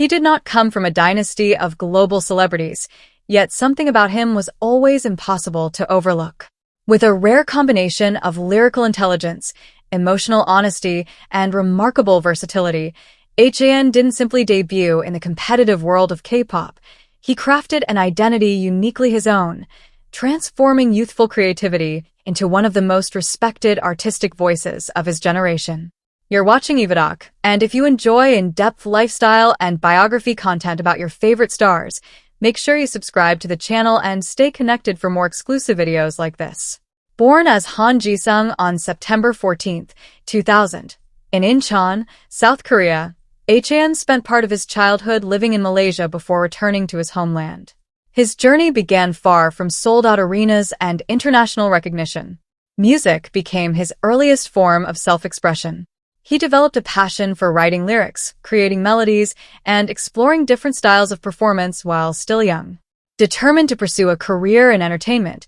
He did not come from a dynasty of global celebrities, yet something about him was always impossible to overlook. With a rare combination of lyrical intelligence, emotional honesty, and remarkable versatility, HAN didn't simply debut in the competitive world of K-pop. He crafted an identity uniquely his own, transforming youthful creativity into one of the most respected artistic voices of his generation. You're watching EvaDoc, and if you enjoy in-depth lifestyle and biography content about your favorite stars, make sure you subscribe to the channel and stay connected for more exclusive videos like this. Born as Hanji on September 14, 2000, in Incheon, South Korea, HAN spent part of his childhood living in Malaysia before returning to his homeland. His journey began far from sold-out arenas and international recognition. Music became his earliest form of self-expression. He developed a passion for writing lyrics, creating melodies, and exploring different styles of performance while still young. Determined to pursue a career in entertainment,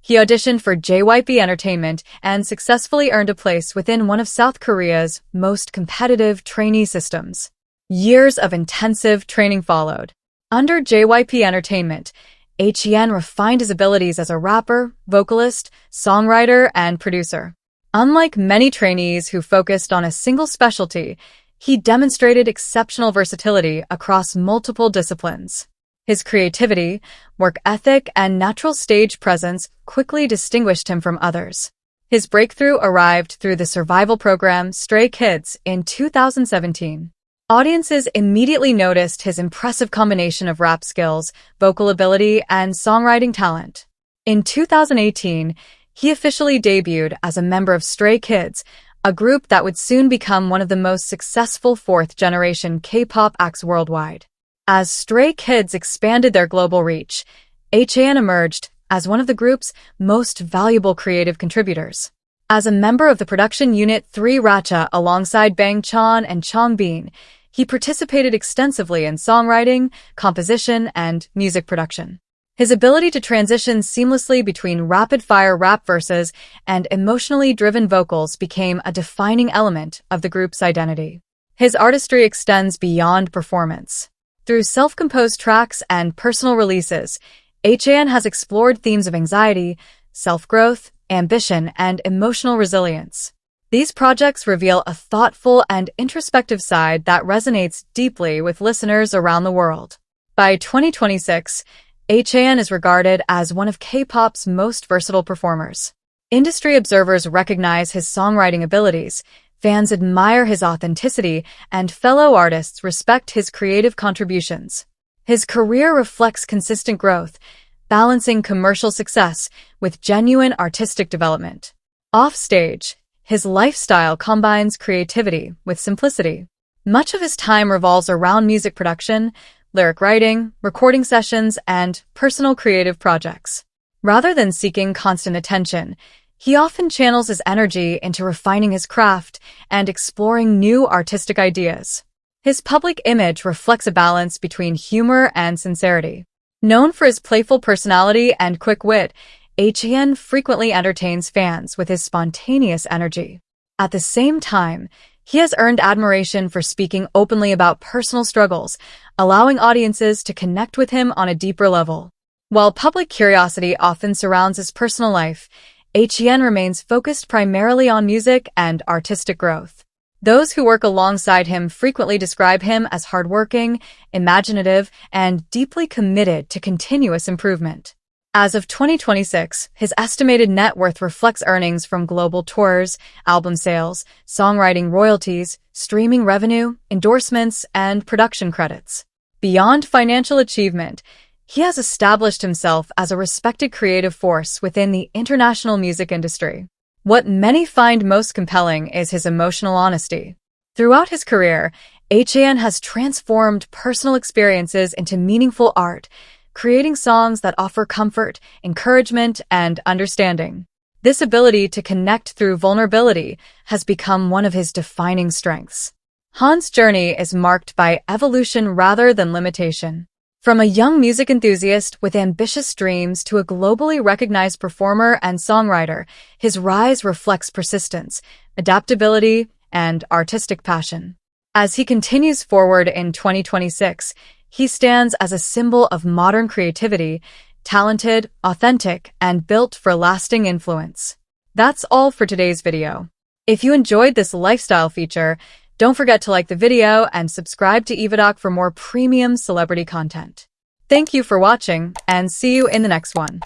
he auditioned for JYP Entertainment and successfully earned a place within one of South Korea's most competitive trainee systems. Years of intensive training followed. Under JYP Entertainment, HAN refined his abilities as a rapper, vocalist, songwriter, and producer. Unlike many trainees who focused on a single specialty, he demonstrated exceptional versatility across multiple disciplines. His creativity, work ethic, and natural stage presence quickly distinguished him from others. His breakthrough arrived through the survival program Stray Kids in 2017. Audiences immediately noticed his impressive combination of rap skills, vocal ability, and songwriting talent. In 2018, he officially debuted as a member of Stray Kids, a group that would soon become one of the most successful fourth-generation K-pop acts worldwide. As Stray Kids expanded their global reach, HAN emerged as one of the group's most valuable creative contributors. As a member of the production unit 3 Racha alongside Bang Chan and Changbin, he participated extensively in songwriting, composition, and music production. His ability to transition seamlessly between rapid-fire rap verses and emotionally driven vocals became a defining element of the group's identity. His artistry extends beyond performance. Through self-composed tracks and personal releases, HAN has explored themes of anxiety, self-growth, ambition, and emotional resilience. These projects reveal a thoughtful and introspective side that resonates deeply with listeners around the world. By 2026, HAN is regarded as one of K-pop's most versatile performers. Industry observers recognize his songwriting abilities, fans admire his authenticity, and fellow artists respect his creative contributions. His career reflects consistent growth, balancing commercial success with genuine artistic development. Offstage, his lifestyle combines creativity with simplicity. Much of his time revolves around music production, lyric writing, recording sessions, and personal creative projects. Rather than seeking constant attention, he often channels his energy into refining his craft and exploring new artistic ideas. His public image reflects a balance between humor and sincerity. Known for his playful personality and quick wit, HAN frequently entertains fans with his spontaneous energy. At the same time, he has earned admiration for speaking openly about personal struggles, allowing audiences to connect with him on a deeper level. While public curiosity often surrounds his personal life, HAN remains focused primarily on music and artistic growth. Those who work alongside him frequently describe him as hardworking, imaginative, and deeply committed to continuous improvement. As of 2026, his estimated net worth reflects earnings from global tours, album sales, songwriting royalties, streaming revenue, endorsements, and production credits. Beyond financial achievement, he has established himself as a respected creative force within the international music industry. What many find most compelling is his emotional honesty. Throughout his career, HAN has transformed personal experiences into meaningful art, creating songs that offer comfort, encouragement, and understanding. This ability to connect through vulnerability has become one of his defining strengths. Han's journey is marked by evolution rather than limitation. From a young music enthusiast with ambitious dreams to a globally recognized performer and songwriter, his rise reflects persistence, adaptability, and artistic passion. As he continues forward in 2026, he stands as a symbol of modern creativity, talented, authentic, and built for lasting influence. That's all for today's video. If you enjoyed this lifestyle feature, don't forget to like the video and subscribe to EvaDoc for more premium celebrity content. Thank you for watching, and see you in the next one.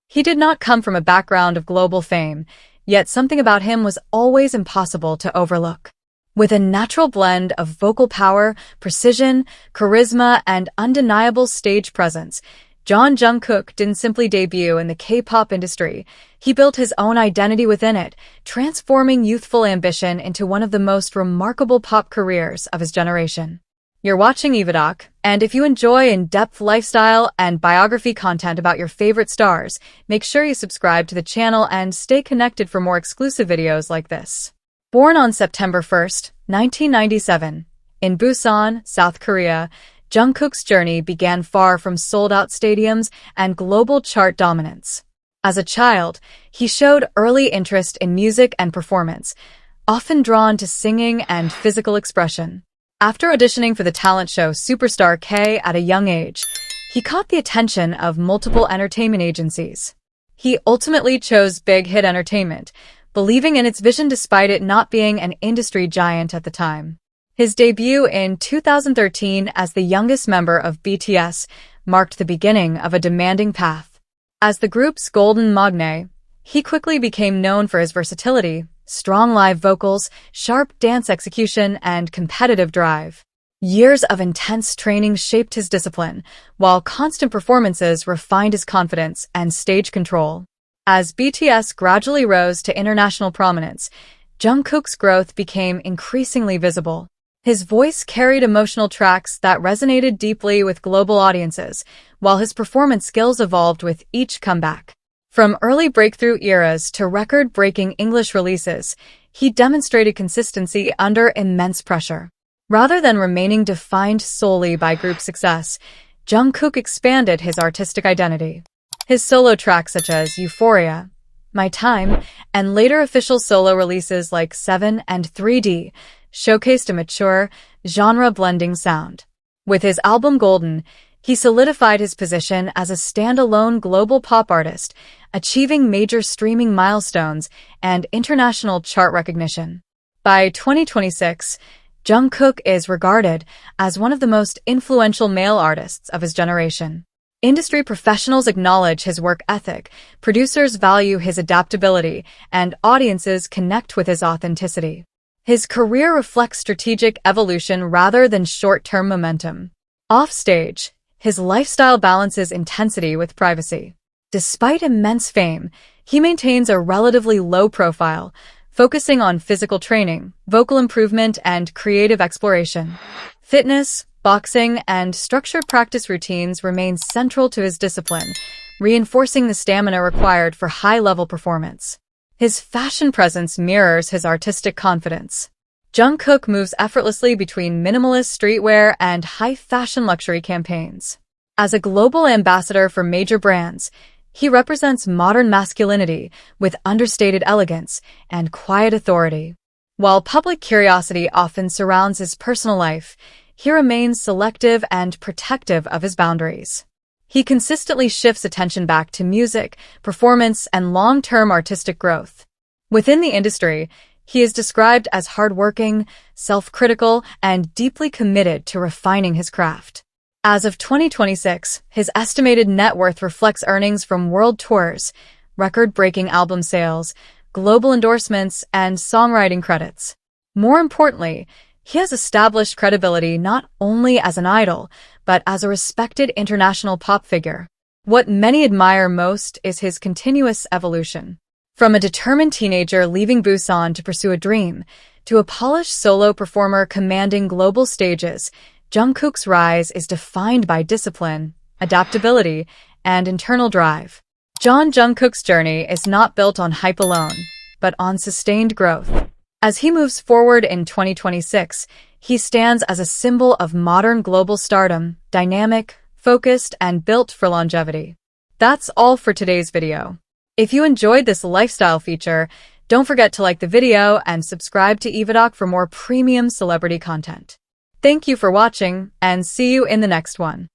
He did not come from a background of global fame, yet something about him was always impossible to overlook. With a natural blend of vocal power, precision, charisma, and undeniable stage presence, Jungkook didn't simply debut in the K-pop industry. He built his own identity within it, transforming youthful ambition into one of the most remarkable pop careers of his generation. You're watching EvaDoc, and if you enjoy in-depth lifestyle and biography content about your favorite stars, make sure you subscribe to the channel and stay connected for more exclusive videos like this. Born on September 1st, 1997, in Busan, South Korea, Jungkook's journey began far from sold-out stadiums and global chart dominance. As a child, he showed early interest in music and performance, often drawn to singing and physical expression. After auditioning for the talent show Superstar K at a young age, he caught the attention of multiple entertainment agencies. He ultimately chose Big Hit Entertainment, believing in its vision despite it not being an industry giant at the time. His debut in 2013 as the youngest member of BTS marked the beginning of a demanding path. As the group's golden magne, he quickly became known for his versatility, strong live vocals, sharp dance execution, and competitive drive. Years of intense training shaped his discipline, while constant performances refined his confidence and stage control. As BTS gradually rose to international prominence, Jungkook's growth became increasingly visible. His voice carried emotional tracks that resonated deeply with global audiences, while his performance skills evolved with each comeback. From early breakthrough eras to record-breaking English releases, he demonstrated consistency under immense pressure. Rather than remaining defined solely by group success, Jungkook expanded his artistic identity. His solo tracks such as Euphoria, My Time, and later official solo releases like 7 and 3D showcased a mature, genre-blending sound. With his album Golden, he solidified his position as a standalone global pop artist, achieving major streaming milestones and international chart recognition. By 2026, Jungkook is regarded as one of the most influential male artists of his generation. Industry professionals acknowledge his work ethic, producers value his adaptability, and audiences connect with his authenticity. His career reflects strategic evolution rather than short-term momentum. Offstage, his lifestyle balances intensity with privacy. Despite immense fame, he maintains a relatively low profile, focusing on physical training, vocal improvement, and creative exploration. Fitness, boxing, and structured practice routines remain central to his discipline, reinforcing the stamina required for high-level performance. His fashion presence mirrors his artistic confidence. Jungkook moves effortlessly between minimalist streetwear and high-fashion luxury campaigns. As a global ambassador for major brands, he represents modern masculinity with understated elegance and quiet authority. While public curiosity often surrounds his personal life, he remains selective and protective of his boundaries. He consistently shifts attention back to music, performance, and long-term artistic growth. Within the industry, he is described as hardworking, self-critical, and deeply committed to refining his craft. As of 2026, his estimated net worth reflects earnings from world tours, record-breaking album sales, global endorsements, and songwriting credits. More importantly, he has established credibility not only as an idol, but as a respected international pop figure. What many admire most is his continuous evolution. From a determined teenager leaving Busan to pursue a dream, to a polished solo performer commanding global stages, Jungkook's rise is defined by discipline, adaptability, and internal drive. Jungkook's journey is not built on hype alone, but on sustained growth. As he moves forward in 2026, he stands as a symbol of modern global stardom, dynamic, focused, and built for longevity. That's all for today's video. If you enjoyed this lifestyle feature, don't forget to like the video and subscribe to EvaDoc for more premium celebrity content. Thank you for watching, and see you in the next one.